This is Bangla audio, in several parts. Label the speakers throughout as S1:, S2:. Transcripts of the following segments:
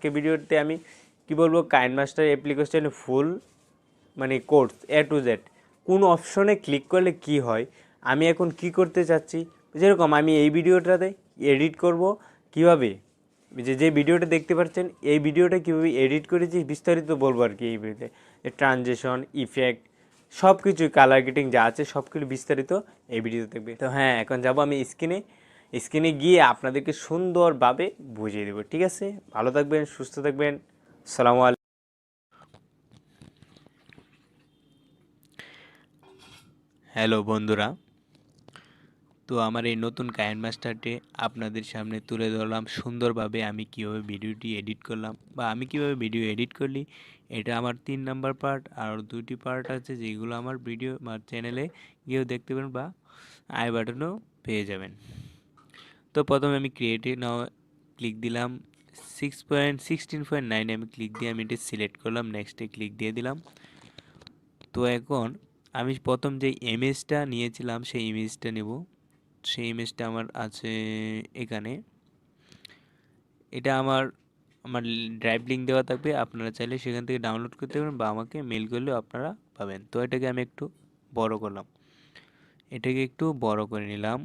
S1: আজকে ভিডিওতে আমি কি বলবো কাইনমাস্টার অ্যাপ্লিকেশন ফুল মানে কোর্স A to Z কোন অপশনে ক্লিক করলে কি হয়, আমি এখন কি করতে চাচ্ছি, যেরকম আমি এই ভিডিওটাতে এডিট করব কিভাবে, যে ভিডিওটা দেখতে পাচ্ছেন এই ভিডিওটা কীভাবে এডিট করেছি বিস্তারিত বলবো আর কি। এই ভিডিওতে ট্রানজেকশন ইফেক্ট সব কিছু কালার গ্রেডিং যা আছে সব কিছু বিস্তারিত এই ভিডিওতে দেখবে। তো হ্যাঁ, এখন যাব আমি স্ক্রিনে গিয়ে আপনাদেরকে সুন্দরভাবে বুঝিয়ে দেবো। ঠিক আছে, ভালো থাকবেন, সুস্থ থাকবেন। আসসালামু আলাইকুম। হ্যালো বন্ধুরা, তো আমার এই নতুন কাইনমাস্টারটি আপনাদের সামনে তুলে ধরলাম সুন্দরভাবে আমি কীভাবে ভিডিওটি এডিট করলাম বা আমি কীভাবে ভিডিও এডিট করলি। এটা আমার 3 নাম্বার পার্ট, আর 2টি পার্ট আছে যেগুলো আমার ভিডিও বা চ্যানেলে গিয়েও দেখতে পারেন বা আই বাটনেও পেয়ে যাবেন। তো প্রথমে আমি ক্রিয়েটে নাও ক্লিক দিলাম, 16.9 আমি ক্লিক দিয়ে আমি এটা সিলেক্ট করলাম, নেক্সটে ক্লিক দিয়ে দিলাম। তো এখন আমি প্রথম যে ইমেজটা নিয়েছিলাম সেই ইমেজটা নেব। সেই ইমেজটা আমার আছে এখানে, এটা আমার ড্রাইভ লিঙ্ক দেওয়া থাকবে, আপনারা চাইলে সেখান থেকে ডাউনলোড করতে পারেন বা আমাকে মেল করলেও আপনারা পাবেন। তো এটাকে আমি একটু বড় করলাম, এটাকে একটু বড় করে নিলাম,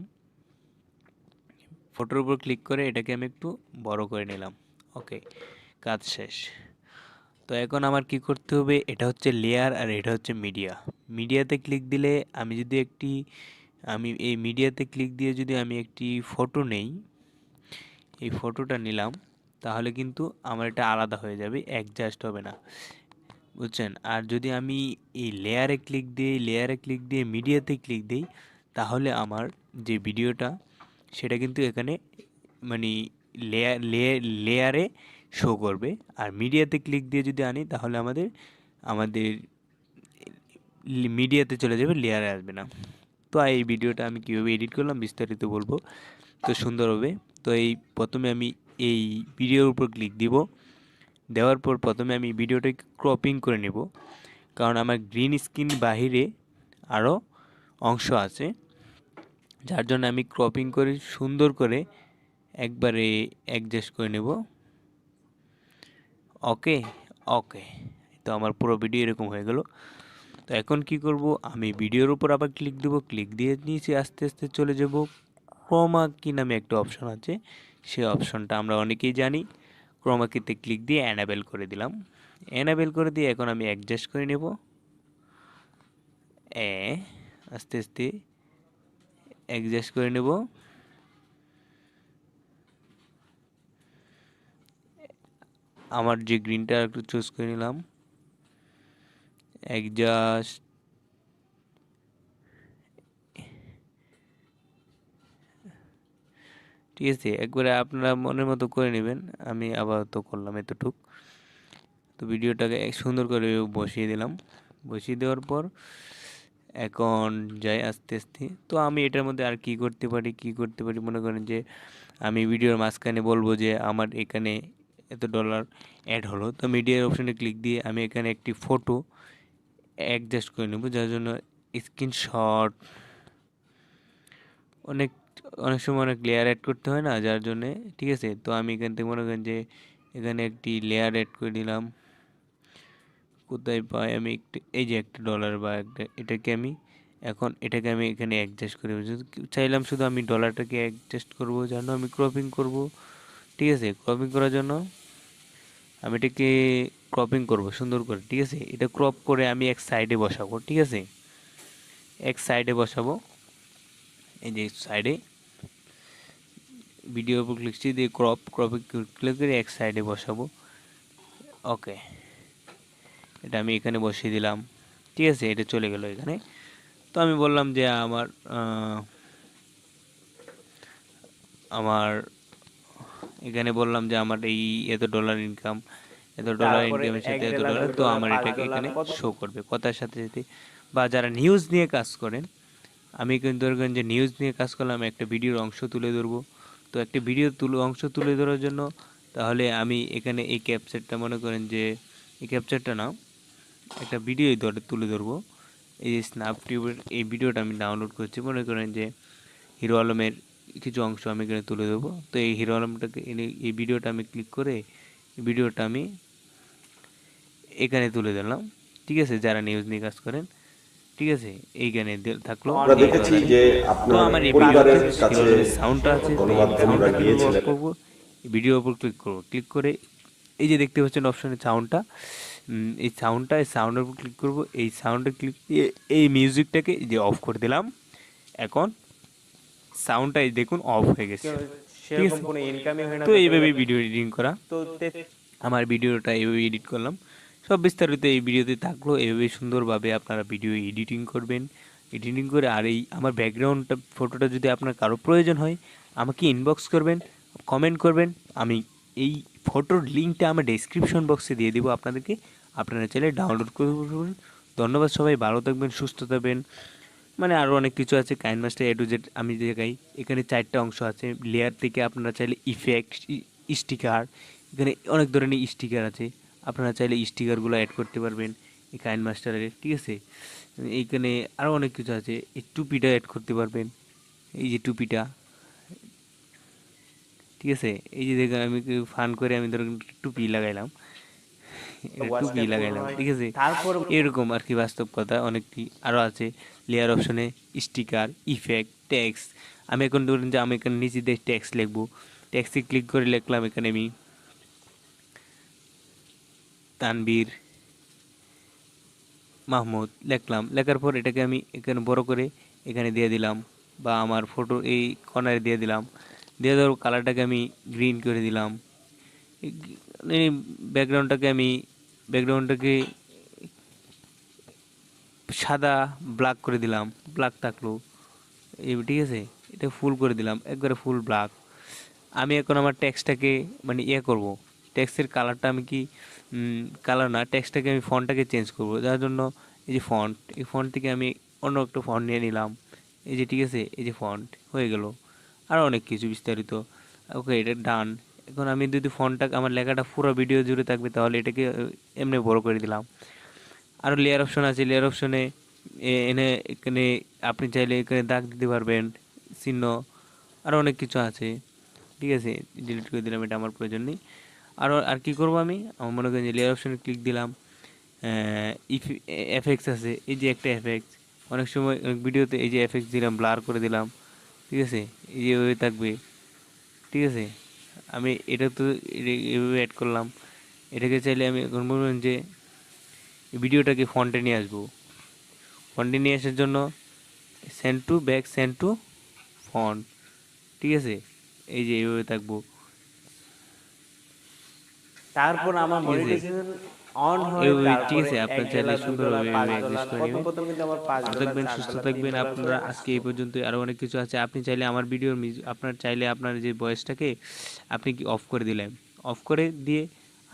S1: ফটোর উপর ক্লিক করে এটাকে আমি একটু বড় করে নিলাম। ওকে, কাজ শেষ। তো এখন আমার কি করতে হবে, এটা হচ্ছে লেয়ার আর এটা হচ্ছে মিডিয়াতে ক্লিক দিলে আমি এই মিডিয়াতে ক্লিক দিয়ে যদি আমি একটি ফটো নেই, এই ফটোটা নিলাম, তাহলে কিন্তু আমার এটা আলাদা হয়ে যাবে, অ্যাডজাস্ট হবে না, বুঝছেন। আর যদি আমি এই লেয়ারে ক্লিক দিয়ে মিডিয়াতে ক্লিক দিই, তাহলে আমার যে ভিডিওটা সেটা কিন্তু এখানে মানে লেয়ারে শো করবে। আর মিডিয়াতে ক্লিক দিয়ে যদি আনি তাহলে আমাদের মিডিয়াতে চলে যাবে, লেয়ারে আসবে না। তো এই ভিডিওটা আমি কীভাবে এডিট করলাম বিস্তারিত বলবো, তো সুন্দর হবে। তো প্রথমে আমি এই ভিডিওর উপর ক্লিক দেওয়ার পর প্রথমে আমি ভিডিওটাকে ক্রপিং করে নেব, কারণ আমার গ্রিন স্ক্রিন বাহিরে আরও অংশ আছে, যার জন্য আমি ক্রপিং করে সুন্দর করে একবারে অ্যাডজাস্ট করে নেব। ওকে, তো আমার পুরো ভিডিও এরকম হয়ে গেল। তো এখন কি করব, আমি ভিডিওর উপর আবার ক্লিক দেব, ক্লিক দিয়ে নিচে আস্তে আস্তে চলে যাব, ক্রোমা কি নামে একটা অপশন আছে, সেই অপশনটা আমরা অনেকেই জানি। ক্রোমা কিতে ক্লিক দিয়ে অ্যানাবেল করে দিলাম, অ্যানাবেল করে দিয়ে এখন আমি অ্যাডজাস্ট করে নেব, আস্তে আস্তে অ্যাডজাস্ট করে নেব। আমার যে গ্রিনটা একটু চুজ করে নিলাম, অ্যাডজাস্ট, ঠিক আছে, একবারে আপনারা মনের মতো করে নেবেন, আমি আপাতত করলাম এতটুক। তো ভিডিওটাকে সুন্দর করে বসিয়ে দিলাম, বসিয়ে দেওয়ার পর এখন যাই আস্তে আস্তে। তো আমি এটার মধ্যে আর কি করতে পারি মনে করেন যে আমি ভিডিওর মাঝখানে বলবো যে আমার এখানে এত ডলার অ্যাড হলো, তো মিডিয়ার অপশানে ক্লিক দিয়ে আমি এখানে একটি ফটো অ্যাডজাস্ট করে নেব, যার জন্য স্ক্রিনশট অনেক সময় অনেক লেয়ার অ্যাড করতে হয় না, যার জন্যে, ঠিক আছে। তো আমি এখান থেকে মনে করেন যে এখানে একটি লেয়ার অ্যাড করে দিলাম, কোথায় পাই আমি এই যে একটা ডলার বা এটাকে আমি এখানে অ্যাডজাস্ট করে চাইলাম, শুধু আমি ডলারটাকে অ্যাডজাস্ট করবো, যেন আমি ক্রপিং করব, ঠিক আছে। ক্রপিং করার জন্য আমি এটাকে ক্রপিং করব সুন্দর করে, ঠিক আছে। এটা ক্রপ করে আমি এক সাইডে বসাবো, ঠিক আছে, এক সাইডে বসাবো, এই যে সাইডে ভিডিওর উপর ক্লিক দিয়ে ক্রপে ক্লিক করে এক সাইডে বসাবো। ওকে, এটা আমি এখানে বসিয়ে দিলাম, ঠিক আছে, এটা চলে গেল এখানে। তো আমি বললাম যে আমার এখানে বললাম যে আমার এই এত ডলার ইনকাম, ইনকামের সাথে এত ডলার, তো আমার এটাকে এখানে শো করবে কথার সাথে সাথে। বা যারা নিউজ নিয়ে কাজ করেন, আমি কিন্তু ধরবেন যে নিউজ নিয়ে কাজ করলাম, একটা ভিডিওর অংশ তুলে ধরবো, তো একটা অংশ তুলে ধরার জন্য তাহলে আমি এখানে এই ক্যাপচারটা মনে করেন যে এই ক্যাপচারটা না, একটা ভিডিও তুলে ধরবো। এই যে স্ন্যাপটিউবের এই ভিডিওটা আমি ডাউনলোড করছি, মনে করেন যে হিরো আলমের কিছু অংশ আমি এখানে তুলে দেবো। তো এই হিরো আলমটাকে এই ভিডিওটা আমি ক্লিক করে ভিডিওটা আমি এখানে তুলে দিলাম, ঠিক আছে, যারা নিউজ নিয়ে কাজ করেন, ঠিক আছে, এইখানে থাকলো
S2: আমরা
S1: এই
S2: দেখেছি
S1: কালারে।
S2: যে
S1: তো
S2: আপনার
S1: আমার এই
S2: পরিবারের
S1: ভিডিওতে
S2: কাছে
S1: এবার যে সাউন্ডটা আছে, তো এই
S2: গণমাধ্যমরা
S1: সাউন্ডটা কীভাবে অফ
S2: গিয়েছিলেন।
S1: করবো, এই ভিডিওর উপর ক্লিক করবো, ক্লিক করে এই যে দেখতে পাচ্ছেন অপশনে সাউন্ডটা, এই সাউন্ডের উপর ক্লিক করবো, এই সাউন্ডে ক্লিক দিয়ে এই মিউজিকটাকে যে অফ করে দিলাম। এখন সাউন্ডটা এই দেখুন অফ হয়ে গেছে, ঠিক
S2: সেরকম
S1: আছে।
S2: কোনো ইনকামই হয় না,
S1: তো এইভাবে ভিডিও এডিটিং করা,
S2: তো
S1: আমার ভিডিওটা এইভাবে এডিট করলাম। সব বিস্তারিত এই ভিডিওতে থাকলো। এইভাবে সুন্দরভাবে আপনারা ভিডিও এডিটিং করবেন, এডিটিং করে। আর এই আমার ব্যাকগ্রাউন্ডটা ফটোটা যদি আপনার কারো প্রয়োজন হয়, আমাকে ইনবক্স করবেন, কমেন্ট করবেন, আমি এই ফটোর লিঙ্কটা আমার ডেসক্রিপশন বক্সে দিয়ে দেবো আপনাদেরকে, আপনারা চাইলে ডাউনলোড করবেন। ধন্যবাদ সবাই, ভালো থাকবেন, সুস্থ থাকবেন। মানে আরও অনেক কিছু আছে কাইনমাস্টার এ টু জেড আমি দেখাই। এখানে 4টা অংশ আছে। লেয়ার থেকে আপনারা চাইলে ইফেক্ট, স্টিকার, এখানে অনেক ধরনের স্টিকার আছে, আপনারা চাইলে স্টিকারগুলো অ্যাড করতে পারবেন এই কাইনমাস্টারে, ঠিক আছে। এইখানে আরও অনেক কিছু আছে। এই টুপিটা অ্যাড করতে পারবেন, এই যে টুপিটা, ঠিক আছে। এই যে দেখুন আমি ফান করে আমি ধরুন টুপি লাগাইলাম, টুপি লাগাইলাম, ঠিক আছে।
S2: তারপর
S1: এরকম আর কি, বাস্তব কথা অনেকটি আরও আছে। লেয়ার অপশনে স্টিকার, ইফেক্ট, টেক্সট। আমি এখন ধরুন যে আমি এখানে নিচে দিয়ে টেক্সট লিখবো, টেক্সটে ক্লিক করে লিখলাম এখানে আমি তানবীর মাহমুদ লিখলাম। লেখার পর এটাকে আমি এখানে বড় করে এখানে দিয়ে দিলাম, বা আমার ফটো এই কর্নারে দিয়ে দিলাম। দিয়ে দেওয়ার কালারটাকে আমি গ্রিন করে দিলাম। এই ব্যাকগ্রাউন্ডটাকে সাদা ব্ল্যাক করে দিলাম, ব্ল্যাক থাকলো এই, ঠিক আছে। এটা ফুল করে দিলাম, একবারে ফুল ব্ল্যাক। আমি এখন আমার টেক্সটটাকে মানে করব, টেক্সটের কালারটা আমি কি কালার না, টেক্সটটাকে আমি ফন্টটাকে চেঞ্জ করব। যার জন্য এই যে ফন্ট, এই ফন্ট থেকে আমি অন্য একটা ফন্ট নিয়ে নিলাম, এই যে, ঠিক আছে, এই যে ফন্ট হয়ে গেল। আরও অনেক কিছু বিস্তারিত। ওকে, এটা ডান। এখন আমি যদি ফন্টটা, আমার লেখাটা পুরো ভিডিও জুড়ে থাকবে, তাহলে এটাকে এমনি বড় করে দিলাম। আরও লেয়ার অপশন আছে। লেয়ার অপশনে এখানে আপনি চাইলে এখানে দাগ দিতে পারবেন, চিহ্ন, আরও অনেক কিছু আছে, ঠিক আছে। ডিলিট করে দিলাম, এটা আমার প্রয়োজন নেই। আর কি করবো আমি, আমার মনে করেন যে লেয়ার অপশনে ক্লিক দিলাম, এফেক্টস আছে, এই যে একটা এফেক্টস, অনেক সময় অনেক ভিডিওতে এই যে এফেক্টস দিলাম, ব্লার করে দিলাম, ঠিক আছে, এই যে ওই থাকবে, ঠিক আছে। আমি এটা তো এভাবে অ্যাড করলাম। এটাকে চাইলে আমি এখন বলবেন যে ভিডিওটাকে ফন্টে নিয়ে আসবো। ফন্টে নিয়ে আসার জন্য send to back, send to font, ঠিক আছে, এই যে এইভাবে থাকবো,
S2: তারপর আমার
S1: ঠিক আছে।
S2: মনিটাইজেশন অন হয়,
S1: ঠিক
S2: তারপরে
S1: আছে, আপনার চাইলে
S2: $1
S1: সুন্দরভাবে
S2: $2
S1: এইভাবে অ্যাডজাস্ট
S2: $5
S1: করে
S2: প্রথম
S1: নেবেন।
S2: প্রথম কিন্তু আমার
S1: ভালো
S2: $5
S1: থাকবেন, সুস্থ
S2: $4
S1: থাকবেন।
S2: $3
S1: আপনারা
S2: করে
S1: আজকে
S2: আসতো।
S1: এই পর্যন্ত, আরও অনেক কিছু আছে। আপনি চাইলে আমার ভিডিওর আপনার চাইলে আপনার যে ভয়েসটাকে আপনি কি অফ করে দিলেন, অফ করে দিয়ে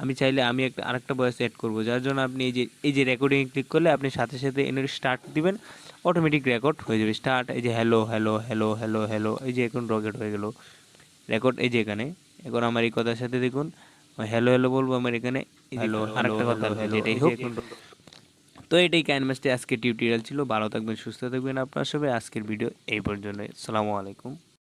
S1: আমি চাইলে আমি আরেকটা ভয়েস অ্যাড করবো, যার জন্য আপনি এই যে রেকর্ডিং ক্লিক করলে আপনি সাথে সাথে এনে স্টার্ট দিবেন, অটোমেটিক রেকর্ড হয়ে যাবে। স্টার্ট, এই যে hello hello hello hello hello, এই যে এখন রকেট হয়ে গেল রেকর্ড, এই যে এখানে। এখন আমার এই কথার সাথে দেখুন হ্যালো হ্যালো বলবো, আমার এখানে হ্যালো আরেকটা কথা হবে, যেটাই হোক। তো এটাই কাইনমাস্টে আজকের টিউটোরিয়াল ছিল। ভালো থাকবেন, সুস্থ থাকবেন আপনার সবাই। আজকের ভিডিও এই পর্যন্ত। আসসালামু আলাইকুম।